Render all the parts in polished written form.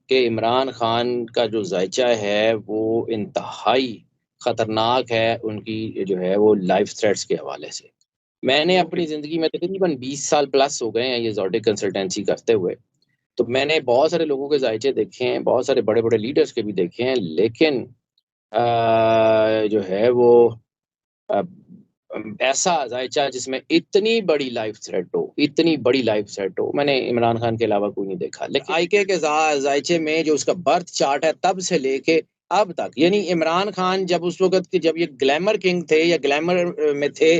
कि इमरान खान का जो ज़ायचा है वो इंतहाई ख़तरनाक है, उनकी जो है वो लाइफ़ थ्रेट्स के हवाले से। मैंने ओके। अपनी ज़िंदगी में तकरीबन 20 साल प्लस हो गए हैं ये ज़ोडिक कंसल्टेंसी करते हुए। तो मैंने बहुत सारे लोगों के ज़ायचे देखे हैं, बहुत सारे बड़े-बड़े लीडर्स के भी देखे हैं, लेकिन जो है वो अ, ऐसा ज़ायचा जिसमें इतनी बड़ी लाइफ़ थ्रेट हो, इतनी बड़ी लाइफ़ थ्रेट हो, मैंने इमरान खान के अलावा कोई नहीं देखा। लेकिन आईके के ज़ायचे में जो उसका बर्थ चार्ट है तब से लेके अब तक, यानी इमरान खान जब उस वक़्त के जब ये ग्लैमर किंग थे या ग्लैमर में थे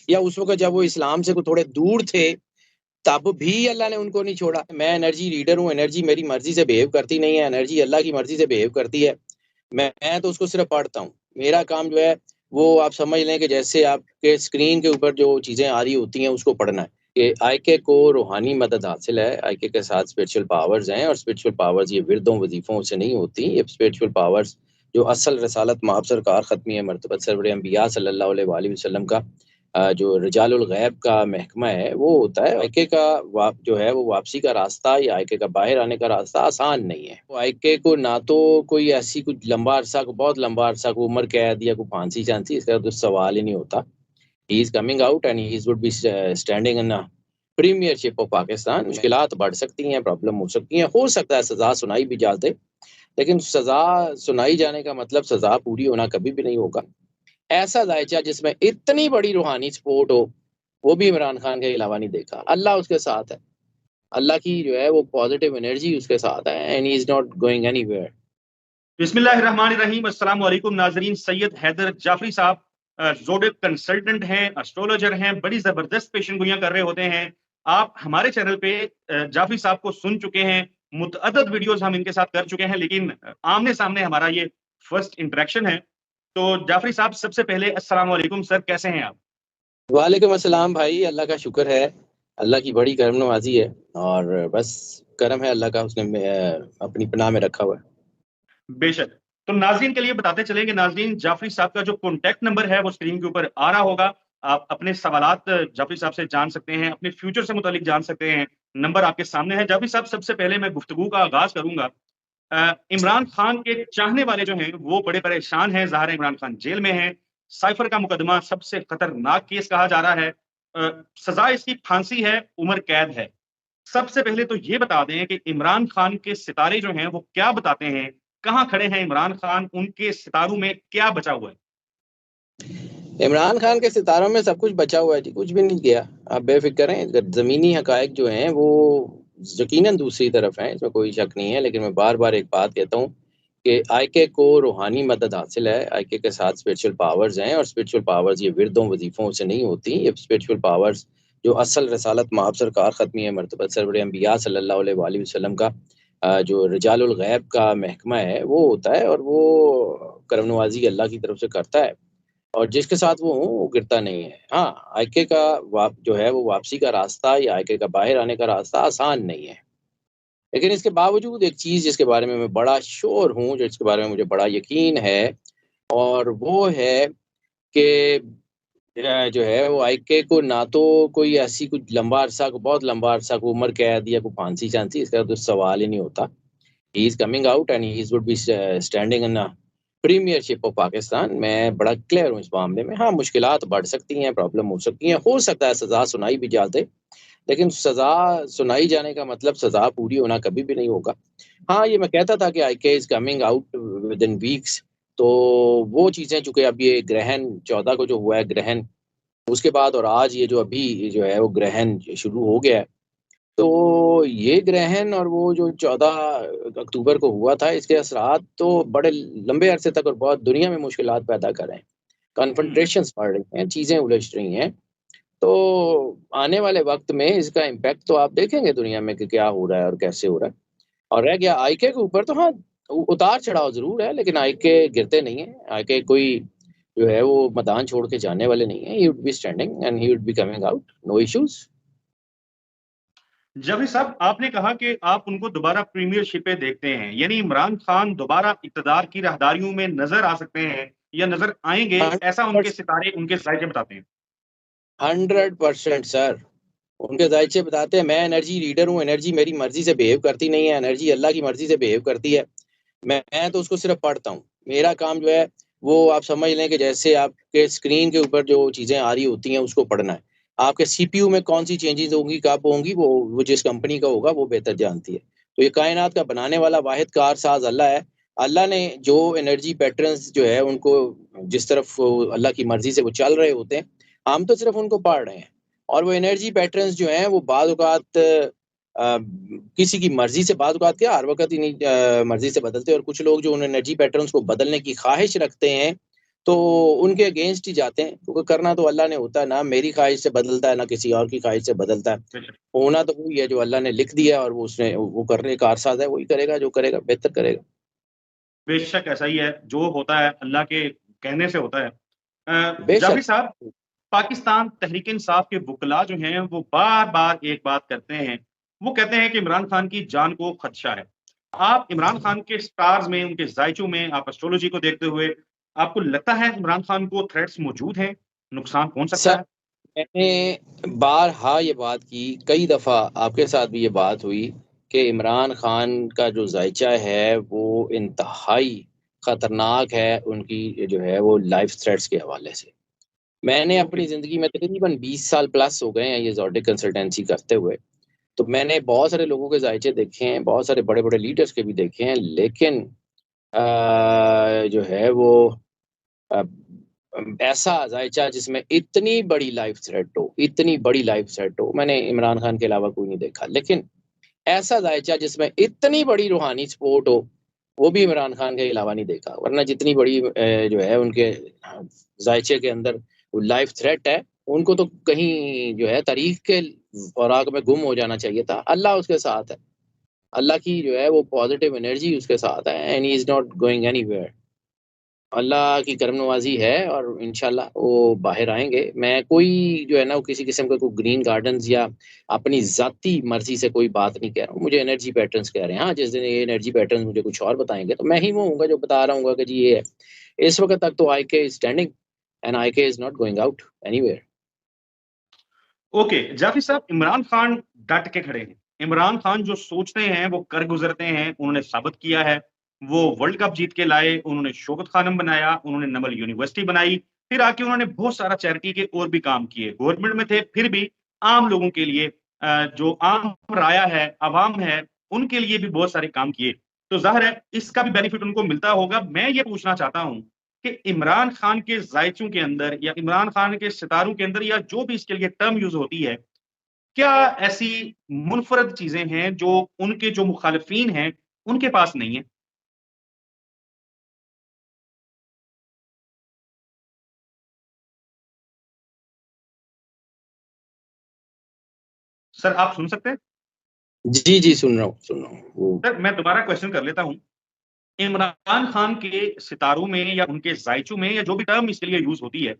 या उस वक़्त जब वो इस्लाम से थोड़े दूर थे, तब भी अल्लाह ने उनको नहीं छोड़ा। मैं एनर्जी रीडर हूँ, एनर्जी मेरी मर्ज़ी से बिहेव करती नहीं है, एनर्जी अल्लाह की मर्ज़ी से बिहेव करती है। मैं तो उसको सिर्फ़ पढ़ता हूँ। मेरा काम जो है वो आप समझ लें कि जैसे आपके स्क्रीन के ऊपर जो चीज़ें आ रही होती हैं उसको पढ़ना है। कि आईके को रूहानी मदद हासिल है, आईके के साथ स्पिरिचुअल पावर्स हैं और स्पिरिचुअल पावर्स ये विरदों वज़ीफ़ों से नहीं होती। ये स्पिरिचुअल पावर्स जो असल रिसालत मआब सरकार ख़त्मी मर्तबत सरवर अंबिया सल्लल्लाहु अलैहि वसल्लम का जो रिजालुल गैब का महकमा है वो होता है। आईके का जो है वो वापसी का रास्ता या आईके का बाहर आने का रास्ता आसान नहीं है। तो आईके को ना तो कोई ऐसी कुछ लंबा अरसा को बहुत लंबा अरसा को उम्र कैद या कोई फांसी-चांसी इसका तो सवाल ही नहीं होता। He is coming out and he would be standing in Premiership of Pakistan. मुश्किलात बढ़ सकती हैं, प्रॉब्लम हो सकती हैं, हो सकता है सज़ा सुनाई भी जा दे, लेकिन सज़ा सुनाई जाने का मतलब सज़ा पूरी होना कभी भी नहीं होगा। ऐसा ज़ायचा जिसमें इतनी बड़ी रूहानी सपोर्ट हो, वो भी इमरान खान के अलावा नहीं देखा। अल्लाह उसके साथ है। अल्लाह की जो है वो पॉज़िटिव एनर्जी उसके साथ है and he is not going anywhere. बिस्मिल्लाहिर्रहमानिर्रहीम। अस्सलाम वालेकुम नाज़रीन। सैयद हैदर जाफरी साहब ज़ोडिक कंसल्टेंट हैं, एस्ट्रोलॉजर हैं, बड़ी ज़बरदस्त पेशेंगोइयाँ कर रहे होते हैं। आप हमारे चैनल पे जाफरी साहब को सुन चुके हैं, मुतअद्दिद वीडियोज़ हम इनके साथ कर चुके हैं, लेकिन आमने-सामने हमारा ये फर्स्ट इंटरेक्शन है। तो जाफरी साहब, सबसे पहले अस्सलाम वालेकुम सर, कैसे हैं आप? वालेकुम अस्सलाम भाई, अल्लाह का शुक्र है। अल्लाह की बड़ी करम नवाज़ी है और बस करम है अल्लाह का, उसने अपनी पनाह में रखा हुआ है। बेशक। तो नाज़रीन के लिए बताते चलें कि नाज़रीन, जाफरी साहब का जो कॉन्टैक्ट नंबर है वो स्क्रीन के ऊपर आ रहा होगा। आप अपने सवालात जाफरी साहब से जान सकते हैं, अपने फ्यूचर से मुताल्लिक जान सकते हैं। नंबर आपके सामने है। जाफरी साहब, सबसे पहले मैं गुफ्तगू का आगाज़ करूँगा। इमरान खान के चाहने वाले जो हैं वो बड़े परेशान हैं। ज़ाहिर है इमरान खान जेल में हैं। साइफर का मुकदमा सबसे खतरनाक केस कहा जा रहा है। सज़ा इसकी फांसी है, उम्र कैद है। सबसे पहले तो ये बता दें कि इमरान खान के सितारे जो हैं वो क्या बताते हैं? कहाँ खड़े हैं इमरान खान? उनके सितारों में क्या बचा हुआ है? इमरान खान के सितारों में सब कुछ बचा हुआ है जी, कुछ भी नहीं गया। आप बेफ़िक्र रहें, ज़मीनी हक़ाइक़ जो हैं वो यकीनन दूसरी तरफ हैं, इसमें कोई शक नहीं है। लेकिन मैं बार-बार एक बात कहता हूँ कि आईके को रूहानी मदद हासिल है, आईके के साथ स्पिरिचुअल पावर्स हैं और स्पिरिचुअल पावर्स ये विरदों वज़ीफ़ों से नहीं होती। ये स्पिरिचुअल पावर्स जो असल रिसालत मआब सरकार ख़त्मी मर्तबत सरवर अंबिया सल्लल्लाहु अलैहि वसल्लम का जो रिजालुल गैब का महकमा है, वो होता है और वो करम नवाज़ी अल्लाह की तरफ से करता है। और जिसके साथ वो हूँ, वो गिरता नहीं है। हाँ, आईके का जो है वो वापसी का रास्ता या आईके का बाहर आने का रास्ता आसान नहीं है। लेकिन इसके बावजूद एक चीज़ जिसके बारे में मैं बड़ा श्योर हूँ, जिसके बारे में मुझे बड़ा यकीन है और वो है कि जो है वो आईके को ना तो कोई ऐसी कुछ लंबा अरसा को बहुत लंबा अरसा को उम्र कैद या कोई फांसी-चांसी इसका तो सवाल ही नहीं होता। He is coming out and he would be standing in Premiership of Pakistan. मैं बड़ा क्लियर हूँ इस मामले में। हाँ, मुश्किलात बढ़ सकती हैं, प्रॉब्लम हो सकती हैं, हो सकता है सज़ा सुनाई भी जा दे, लेकिन सज़ा सुनाई जाने का मतलब सज़ा पूरी होना कभी भी नहीं होगा। हाँ, ये मैं कहता था कि IK is coming out within weeks, तो वो चीज़ें चूँकि अब ये ग्रहण 14 को जो हुआ है ग्रहण, उसके बाद और आज ये जो अभी जो है वो ग्रहण शुरू हो गया है। तो ये ग्रहण और वो जो 14 अक्टूबर को हुआ था, इसके असरात तो बड़े लंबे अरसे तक और बहुत दुनिया में मुश्किलात पैदा कर रहे हैं। हुँ। कन्फ्रंटेशंस बढ़ रही हैं, चीज़ें उलझ रही हैं। तो आने वाले वक़्त में इसका इम्पैक्ट तो आप देखेंगे दुनिया में कि क्या हो रहा है और कैसे हो रहा है। और रह गया आईके के ऊपर तो हाँ, उतार-चढ़ाव ज़रूर है, लेकिन आईके गिरते नहीं हैं। आईके कोई जो है वो मैदान छोड़ के जाने वाले नहीं हैं। He would be standing and he would be coming out, no issues. Javed साहब, आपने कहा कि आप उनको दोबारा प्रीमियरशिप पे देखते हैं, यानी इमरान खान दोबारा इक़्तिदार की राहदारियों में नज़र आ सकते हैं या नज़र आएँगे, ऐसा उनके 100% सितारे, उनके ज़ायचे बताते हैं? 100% सर। उनके जायचे बताते हैं, मैं एनर्जी रीडर हूँ, एनर्जी मेरी मर्ज़ी से बिहेव करती नहीं है, एनर्जी अल्लाह की मर्ज़ी से बिहेव करती है। मैं तो उसको सिर्फ़ पढ़ता हूँ। मेरा काम जो है, वो आप समझ लें कि जैसे आपके स्क्रीन के ऊपर जो चीज़ें आ रही होती हैं, उसको पढ़ना है। आपके सीपीयू में कौन-सी चेंजेज़ होंगी, कब होंगी, वो जिस कंपनी का होगा, वो बेहतर जानती है। तो ये कायनात का बनाने वाला वाहिद कारसाज़ अल्लाह है। अल्लाह ने जो एनर्जी पैटर्न्स जो है, उनको जिस तरफ अल्लाह की मर्ज़ी से वो चल रहे होते हैं, हम तो सिर्फ़ उनको पढ़ रहे हैं। और वो एनर्जी पैटर्न्स जो हैं, वो बाज़ औक़ात किसी की मर्ज़ी से बाज़ औक़ात क्या हर वक़्त ही नहीं मर्ज़ी से बदलते, और कुछ लोग जो उन एनर्जी पैटर्न्स को बदलने की ख़्वाहिश रखते हैं, तो उनके अगेंस्ट ही जाते हैं, क्योंकि करना तो अल्लाह ने होता है, ना मेरी ख़्वाहिश से बदलता है, ना किसी और की ख़्वाहिश से बदलता है। बेशक, होना तो वही है जो अल्लाह ने लिख दिया, और वो करने का कारसाज़ है, वही करेगा, जो करेगा बेहतर करेगा। बेशक ऐसा ही है, जो होता है अल्लाह के कहने से होता है। बेशक। जाफ़री साहब, पाकिस्तान तहरीक-ए-इंसाफ के वुकला जो हैं, वो बार-बार एक बात करते हैं, वो कहते हैं कि इमरान खान की जान को खदशा है। आप इमरान खान के स्टार्स में, उनके ज़ायचों में, आप एस्ट्रोलॉजी को देखते हुए, आपको लगता है इमरान खान को थ्रेट्स मौजूद हैं, नुकसान पहुँच सकता सर, है? मैंने बारहा ये बात की, कई दफ़ा आपके साथ भी ये बात हुई कि इमरान खान का जो ज़ायचा है, वो इंतहाई ख़तरनाक है, उनकी जो है वो लाइफ़ थ्रेट्स के हवाले से। मैंने ओके। अपनी ज़िंदगी में तकरीबन 20 साल प्लस हो गए हैं ये ज़ोडिक कंसल्टेंसी करते हुए। तो मैंने बहुत सारे लोगों के ज़ायचे देखे हैं, बहुत सारे बड़े-बड़े लीडर्स के भी देखे हैं, लेकिन जो है वो अ, ऐसा ज़ायचा जिसमें इतनी बड़ी लाइफ़ थ्रेट हो, इतनी बड़ी लाइफ़ थ्रेट हो, मैंने इमरान खान के अलावा कोई नहीं देखा। लेकिन ऐसा ज़ायचा जिसमें इतनी बड़ी रूहानी सपोर्ट हो, वो भी इमरान खान के अलावा नहीं देखा। वरना जितनी बड़ी जो है उनके ज़ायचे के अंदर वो लाइफ़ थ्रेट है, उनको तो कहीं जो है तारीख़ के औराक में गुम हो जाना चाहिए था। अल्लाह उसके साथ है। अल्लाह की जो है वो पॉज़िटिव एनर्जी उसके साथ है, and he is not going anywhere. Allah की करम-नवाज़ी है, और इंशाल्लाह वो बाहर आएँगे। मैं कोई जो है ना, वो किसी किस्म का कोई ग्रीन गार्डन्स या अपनी ज़ाती मर्ज़ी से कोई बात नहीं कह रहा हूँ। मुझे एनर्जी पैटर्न्स कह रहे हैं। हाँ, जिस दिन ये एनर्जी पैटर्न्स मुझे कुछ और बताएँगे, तो मैं ही वो होऊँगा जो बता रहा हूँगा कि जी ये है। इस वक़्त तक तो IK is standing, and IK is not going out anywhere. Okay, Jaffi साहब, इमरान खान डट के खड़े हैं। इमरान खान जो सोचते हैं, वो कर गुज़रते हैं, उन्होंने साबित किया है। वो वर्ल्ड कप जीत के लाए, उन्होंने शौकत खानम बनाया, उन्होंने नमल यूनिवर्सिटी बनाई, फिर आके उन्होंने बहुत सारा चैरिटी के और भी काम किए। गवर्नमेंट में थे, फिर भी आम लोगों के लिए जो आम राया है, अवाम है, उनके लिए भी बहुत सारे काम किए। तो ज़ाहिर है, इसका भी बेनिफिट उनको मिलता होगा। मैं ये पूछना चाहता हूँ कि इमरान खान के ज़ायचों के अंदर या इमरान खान के सितारों के अंदर या जो भी इसके लिए टर्म यूज़ होती है, क्या ऐसी मुनफ़रद चीज़ें हैं जो उनके जो मुख़ालिफ़ीन हैं, उनके पास नहीं है? सर, आप सुन सकते हैं? जी, जी, सुन रहा हूँ, सुन रहा हूँ। वो सर, मैं दोबारा क्वेश्चन कर लेता हूँ। इमरान खान के सितारों में या उनके ज़ायचों में या जो भी टर्म इसके लिए यूज़ होती है,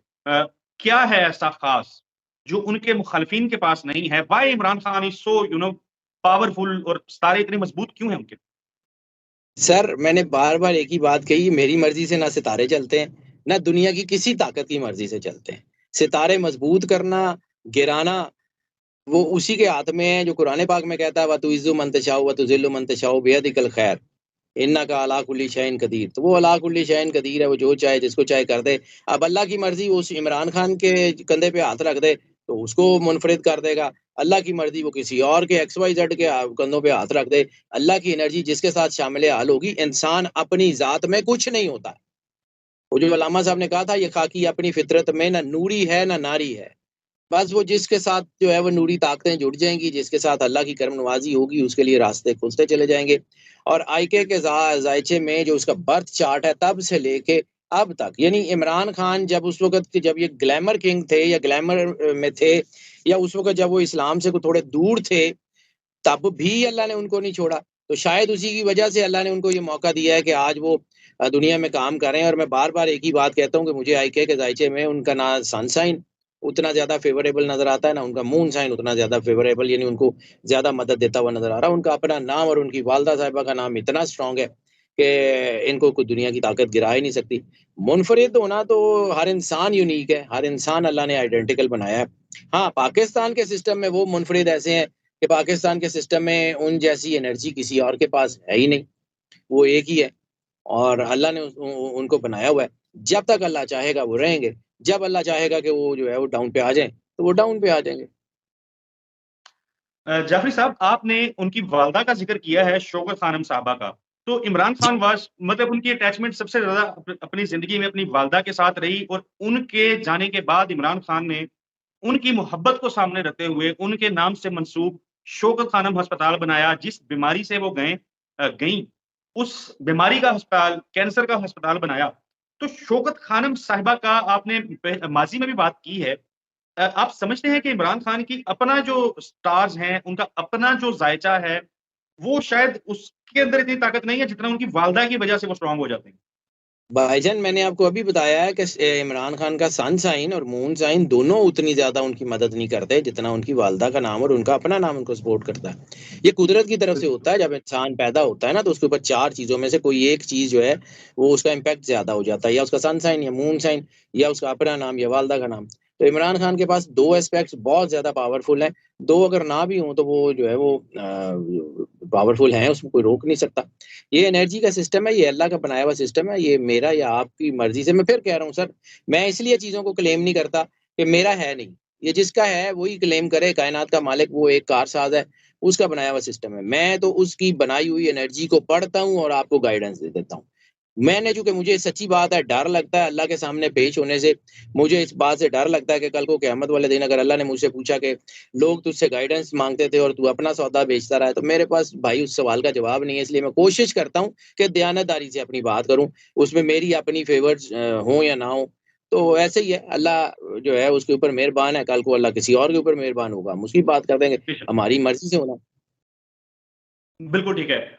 क्या है ऐसा ख़ास जो उनके मुख़ालिफ़ीन के पास नहीं है? Why Imran Khan is so powerful और सितारे इतने मज़बूत क्यों हैं उनके? सर, मैंने बार-बार एक ही बात कही, मेरी मर्ज़ी से ना सितारे चलते हैं, ना दुनिया की किसी ताकत की मर्ज़ी से चलते हैं। सितारे मज़बूत करना, गिराना, वो उसी के हाथ में है जो कुरान पाक में कहता है, व तुइज़्ज़ु मन तशाउ व तुज़िल्लु मन तशाउ बियदिकल खैर, इन्नका अला कुल्ली शैइन कदीर। तो वो अला कुल्ली शैइन कदीर है, वो जो चाहे जिसको चाहे कर दे। अब अल्लाह की मर्ज़ी उस इमरान खान के कंधे पे हाथ रख दे, तो उसको मुनफ़रिद कर देगा। अल्लाह की मर्ज़ी वो किसी और के XYZ के कंधों पे हाथ रख दे। अल्लाह की एनर्जी जिसके साथ शामिल-ए-हाल होगी, इंसान अपनी ज़ात में कुछ नहीं होता। वो जो अल्लामा साहब ने कहा था, ये खाकी अपनी फ़ितरत में ना नूरी है, ना नारी है। बस वो जिसके साथ जो है वो नूरी ताकतें जुड़ जाएँगी, जिसके साथ अल्लाह की करम-नवाज़ी होगी, उसके लिए रास्ते खुलते चले जाएँगे। और आईके के ज़ायचे में जो उसका बर्थ चार्ट है, तब से लेके अब तक, यानी इमरान खान जब उस वक़्त के जब ये ग्लैमर किंग थे या ग्लैमर में थे, या उस वक़्त जब वो इस्लाम से थोड़े दूर थे, तब भी अल्लाह ने उनको नहीं छोड़ा। तो शायद उसी की वजह से अल्लाह ने उनको ये मौका दिया है कि आज वो दुनिया में काम कर रहे हैं। और मैं बार-बार एक ही बात कहता हूँ कि मुझे आईके के ज़ायचे में उनका ना सन साइन उतना ज़्यादा फ़ेवरेबल नज़र आता है, ना उनका मून साइन उतना ज़्यादा फ़ेवरेबल, यानी उनको ज़्यादा मदद देता हुआ नज़र आ रहा है। उनका अपना नाम और उनकी वालिदा साहिबा का नाम इतना स्ट्रॉन्ग है कि इनको कोई दुनिया की ताकत गिरा ही नहीं सकती। मुनफ़रिद होना तो हर इंसान यूनिक है, हर इंसान अल्लाह ने आइडेंटिकल बनाया है। हाँ, पाकिस्तान के सिस्टम में वो मुनफ़रिद ऐसे हैं कि पाकिस्तान के सिस्टम में उन जैसी एनर्जी किसी और के पास है ही नहीं, वो एक ही है और अल्लाह ने उनको बनाया हुआ है। जब तक अल्लाह चाहेगा वो रहेंगे, जब अल्लाह चाहेगा कि वो जो है वो डाउन पे आ जाएँ, तो वो डाउन पे आ जाएँगे। जाफ़री साहब, आपने उनकी वालदा का ज़िक्र किया है, शौकत खानम साहबा का। तो इमरान जी। खान वास मतलब उनकी अटैचमेंट सबसे ज़्यादा अपनी ज़िंदगी में अपनी वालदा के साथ रही और उनके जाने के बाद इमरान खान ने उनकी मोहब्बत को सामने रखते हुए उनके नाम से मंसूब शौकत खानम अस्पताल बनाया, जिस बीमारी से वो गईं, उस बीमारी का अस्पताल, कैंसर का अस्पताल बनाया। तो शौकत खानम साहिबा का आपने माज़ी में भी बात की है। आप समझते हैं कि इमरान खान की अपना जो स्टार्स हैं, उनका अपना जो ज़ायचा है, वो शायद उसके अंदर इतनी ताकत नहीं है जितना उनकी वालदा की वजह से वो स्ट्रॉन्ग हो जाते हैं? भाईजान मैंने आपको अभी बताया है कि इमरान खान का सन साइन और मून साइन दोनों उतनी ज़्यादा उनकी मदद नहीं करते जितना उनकी वालदा का नाम और उनका अपना नाम उनको सपोर्ट करता है। ये कुदरत की तरफ से बिल्कुल। होता है, जब इंसान पैदा होता है ना तो उसके ऊपर 4 चीज़ों में से कोई एक चीज़ जो है वो उसका इम्पैक्ट ज़्यादा हो जाता है, या उसका सन साइन या मून साइन या उसका अपना नाम या वालदा का नाम। तो इमरान खान के पास 2 एस्पेक्ट्स बहुत ज़्यादा पावरफुल हैं, 2 अगर ना भी हों तो वो जो है वो पावरफुल हैं, उसमें कोई रोक नहीं सकता। ये एनर्जी का सिस्टम है, ये अल्लाह का बनाया हुआ सिस्टम है, ये मेरा या आपकी मर्ज़ी से मैं फिर कह रहा हूँ सर, मैं इसलिए चीज़ों को क्लेम नहीं करता कि मेरा है नहीं, ये जिसका है वही क्लेम करे, कायनात का मालिक वो एक कारसाज़ है, उसका बनाया हुआ सिस्टम है। मैं तो उसकी बनाई हुई एनर्जी को पढ़ता हूँ और आपको गाइडेंस दे देता हूँ। मैंने चूँकि मुझे सच्ची बात है, डर लगता है अल्लाह के सामने पेश होने से, मुझे इस बात से डर लगता है कि कल को क़यामत वाले दिन अगर अल्लाह ने मुझसे पूछा कि लोग तुझसे गाइडेंस माँगते थे और तू अपना सौदा बेचता रहा है, तो मेरे पास भाई उस सवाल का जवाब नहीं है, इसलिए मैं कोशिश करता हूँ कि दयानतदारी से अपनी बात करूँ, उसमें मेरी अपनी फ़ेवर्स हों या ना हों। तो ऐसे ही है, अल्लाह जो है उसके ऊपर मेहरबान है, कल को अल्लाह किसी और के ऊपर मेहरबान होगा, हम उसकी बात कर देंगे, बेशक। हमारी मर्ज़ी से होना। बिल्कुल ठीक है।